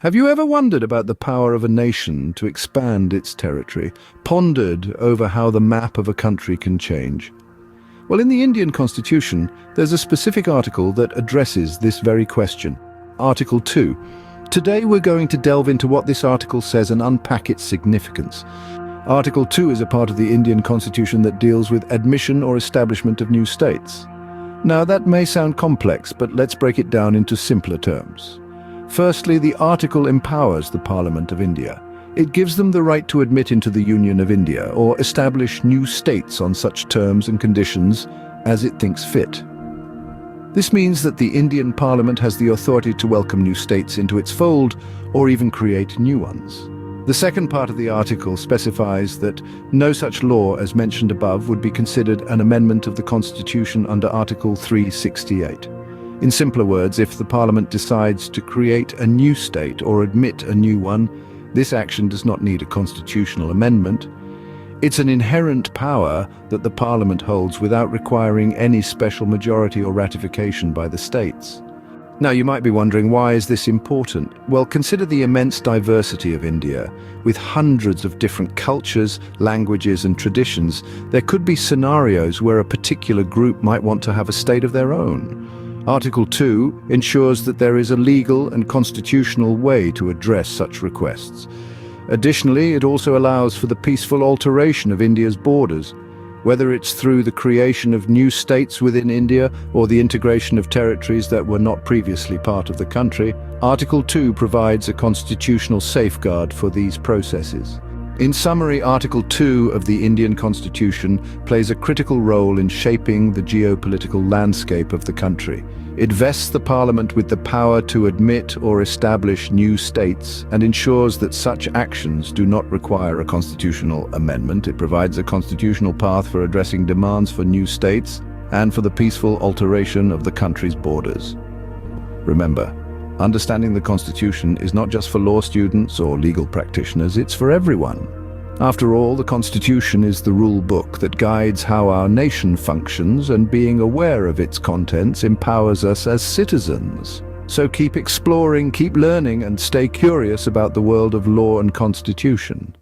Have you ever wondered about the power of a nation to expand its territory, pondered over how the map of a country can change? Well, in the Indian Constitution, there's a specific article that addresses this very question. Article 2. Today we're going to delve into what this article says and unpack its significance. Article 2 is a part of the Indian Constitution that deals with admission or establishment of new states. Now, that may sound complex, but let's break it down into simpler terms. Firstly, the article empowers the Parliament of India. It gives them the right to admit into the Union of India or establish new states on such terms and conditions as it thinks fit. This means that the Indian Parliament has the authority to welcome new states into its fold or even create new ones. The second part of the article specifies that no such law as mentioned above would be considered an amendment of the Constitution under Article 368. In simpler words, if the Parliament decides to create a new state or admit a new one, this action does not need a constitutional amendment. It's an inherent power that the Parliament holds without requiring any special majority or ratification by the states. Now, you might be wondering, why is this important? Well, consider the immense diversity of India. With hundreds of different cultures, languages, and traditions, there could be scenarios where a particular group might want to have a state of their own. Article 2 ensures that there is a legal and constitutional way to address such requests. Additionally, it also allows for the peaceful alteration of India's borders, whether it's through the creation of new states within India or the integration of territories that were not previously part of the country. Article 2 provides a constitutional safeguard for these processes. In summary, Article 2 of the Indian Constitution plays a critical role in shaping the geopolitical landscape of the country. It vests the Parliament with the power to admit or establish new states and ensures that such actions do not require a constitutional amendment. It provides a constitutional path for addressing demands for new states and for the peaceful alteration of the country's borders. Remember, understanding the Constitution is not just for law students or legal practitioners, it's for everyone. After all, the Constitution is the rule book that guides how our nation functions, and being aware of its contents empowers us as citizens. So keep exploring, keep learning, and stay curious about the world of law and constitution.